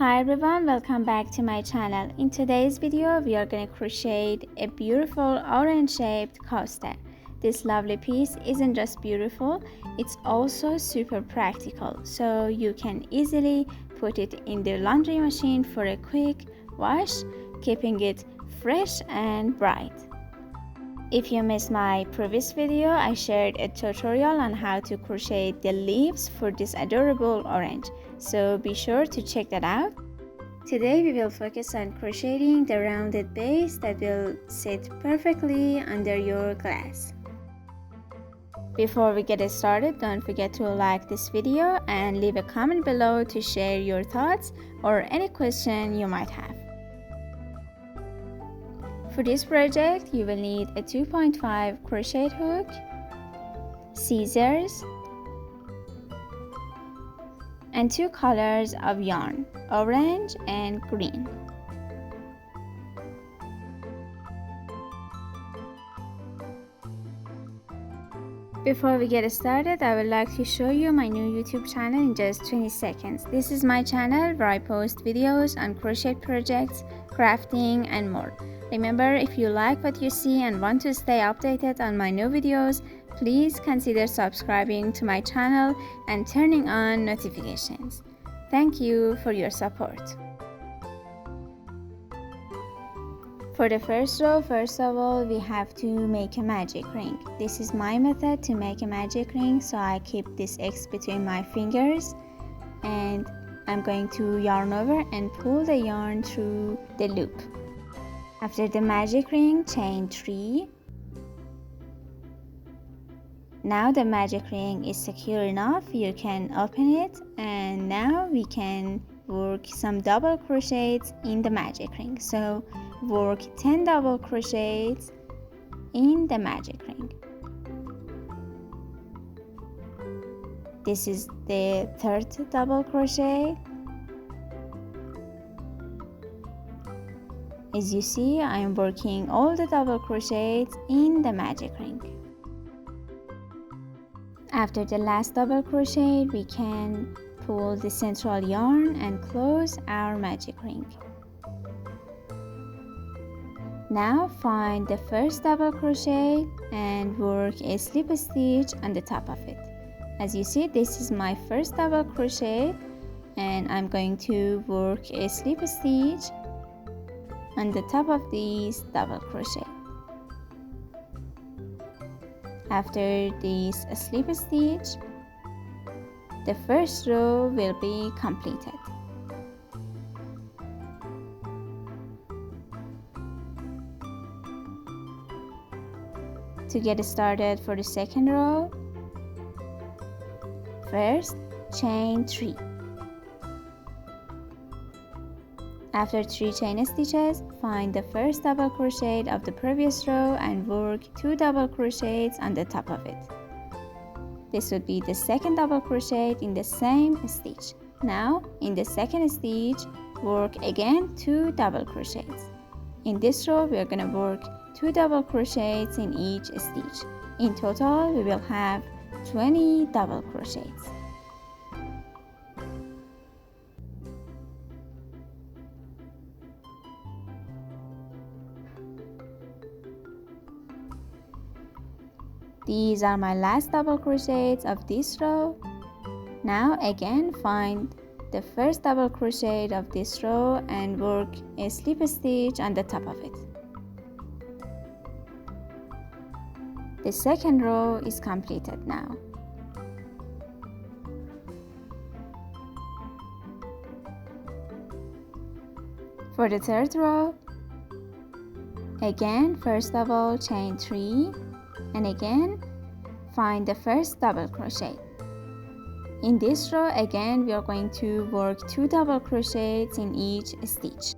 Hi everyone, welcome back to my channel. In today's video, we are going to crochet a beautiful orange shaped coaster. This lovely piece isn't just beautiful, it's also super practical, so you can easily put it in the laundry machine for a quick wash, keeping it fresh and bright. If you missed my previous video, I shared a tutorial on how to crochet the leaves for this adorable orange, so be sure to check that out. Today we will focus on crocheting the rounded base that will sit perfectly under your glass. Before we get started, don't forget to like this video and leave a comment below to share your thoughts or any question you might have. For this project, you will need a 2.5 crochet hook, scissors, and two colors of yarn, orange and green. Before we get started, I would like to show you my new YouTube channel in just 20 seconds. This is my channel where I post videos on crochet projects, crafting, and more. Remember, if you like what you see and want to stay updated on my new videos, please consider subscribing to my channel and turning on notifications. Thank you for your support. For the first row, first of all, we have to make a magic ring. This is my method to make a magic ring, so I keep this X between my fingers and I'm going to yarn over and pull the yarn through the loop. After the magic ring, chain 3. Now the magic ring is secure enough, you can open it, and now we can work some double crochets in the magic ring. So work 10 double crochets in the magic ring. This is the third double crochet. As you see, I am working all the double crochets in the magic ring. After the last double crochet, we can pull the central yarn and close our magic ring. Now find the first double crochet and work a slip stitch on the top of it. As you see, this is my first double crochet and I'm going to work a slip stitch on the top of this double crochet. After this slip stitch, the first row will be completed. To get started for the second row, first chain 3. After 3 chain stitches, find the first double crochet of the previous row and work 2 double crochets on the top of it. This would be the second double crochet in the same stitch. Now, in the second stitch, work again 2 double crochets. In this row, we are going to work 2 double crochets in each stitch. In total, we will have 20 double crochets. These are my last double crochets of this row. Now again find the first double crochet of this row and work a slip stitch on the top of it. The second row is completed now. For the third row, again first of all chain 3 and again find the first double crochet. In this row again we are going to work 2 double crochets in each stitch.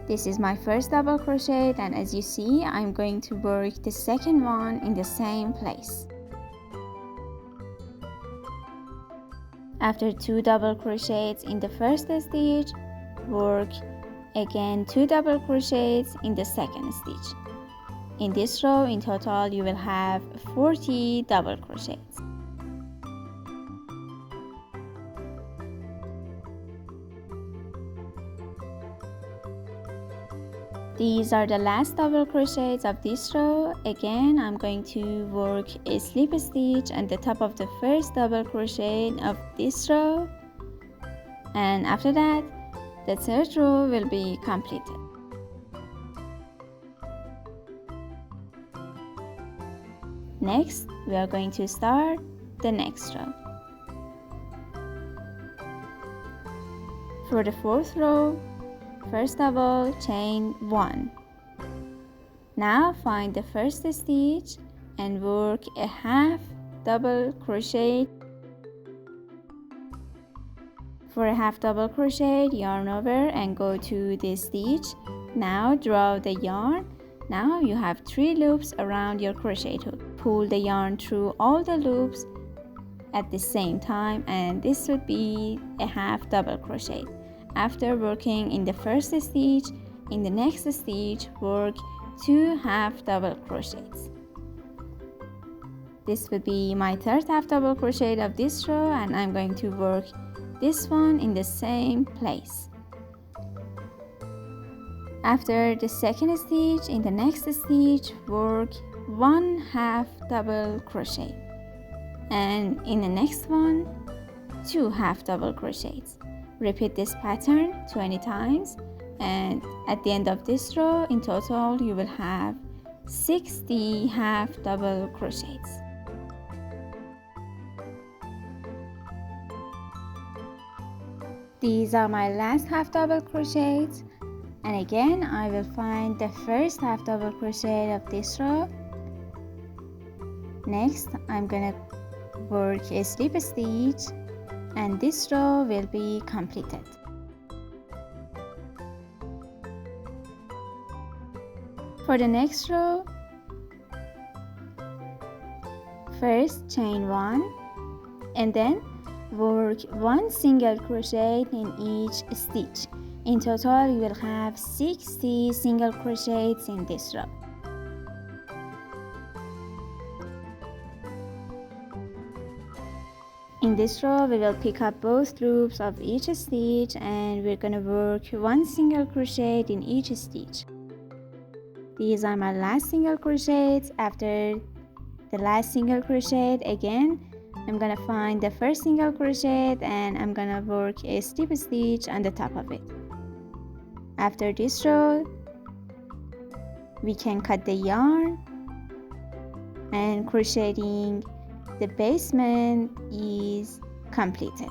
This is my first double crochet and as you see I'm going to work the second one in the same place. After 2 double crochets in the first stitch, work again 2 double crochets in the second stitch. In this row, in total, you will have 40 double crochets. These are the last double crochets of this row. Again, I'm going to work a slip stitch at the top of the first double crochet of this row, and after that the third row will be completed. Next, we are going to start the next row. For the fourth row, first double, chain 1. Now find the first stitch and work a half double crochet. For a half double crochet, yarn over and go to the stitch. Now draw the yarn. Now you have 3 loops around your crochet hook. Pull the yarn through all the loops at the same time, and this would be a half double crochet. After working in the first stitch, in the next stitch work 2 half double crochets. This would be my third half double crochet of this row, and I'm going to work this one in the same place. After the second stitch, in the next stitch work 1 half double crochet, and in the next one 2 half double crochets. Repeat this pattern 20 times, and at the end of this row in total you will have 60 half double crochets. These are my last half double crochets, and again I will find the first half double crochet of this row. Next, I'm gonna work a slip stitch, and this row will be completed. For the next row, first chain 1 and then work 1 single crochet in each stitch. In total you will have 60 single crochets in this row. In this row we will pick up both loops of each stitch, and we're gonna work 1 single crochet in each stitch. These are my last single crochets. After the last single crochet, again I'm gonna find the first single crochet and I'm gonna work a slip stitch on the top of it. After this row we can cut the yarn, and crocheting the basement is completed.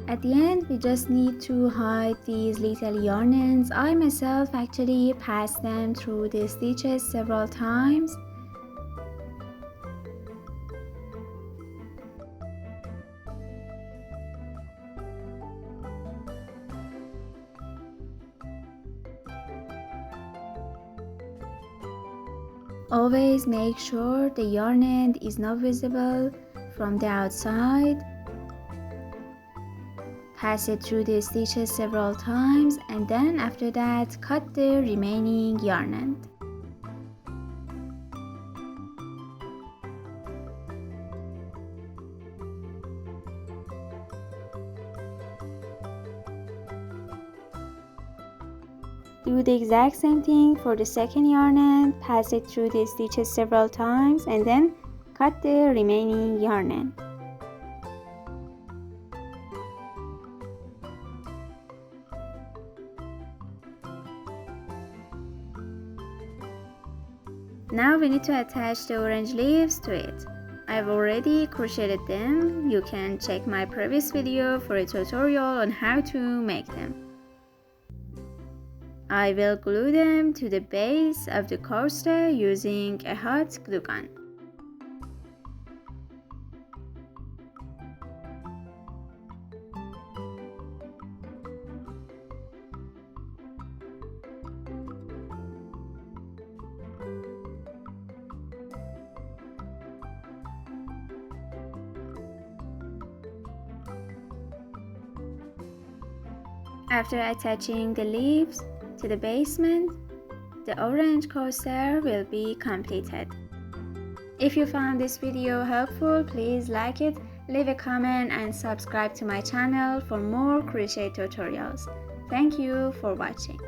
At the end, we just need to hide these little yarn ends. I myself actually passed them through the stitches several times. Always make sure the yarn end is not visible from the outside. Pass it through the stitches several times, and then after that cut the remaining yarn end. Do the exact same thing for the second yarn end. Pass it through the stitches several times and then cut the remaining yarn end. Now we need to attach the orange leaves to it. I've already crocheted them. You can check my previous video for a tutorial on how to make them. I will glue them to the base of the coaster using a hot glue gun. After attaching the leaves to the basement, the orange coaster will be completed. If you found this video helpful, please like it Leave a comment and subscribe to my channel for more crochet tutorials. Thank you for watching.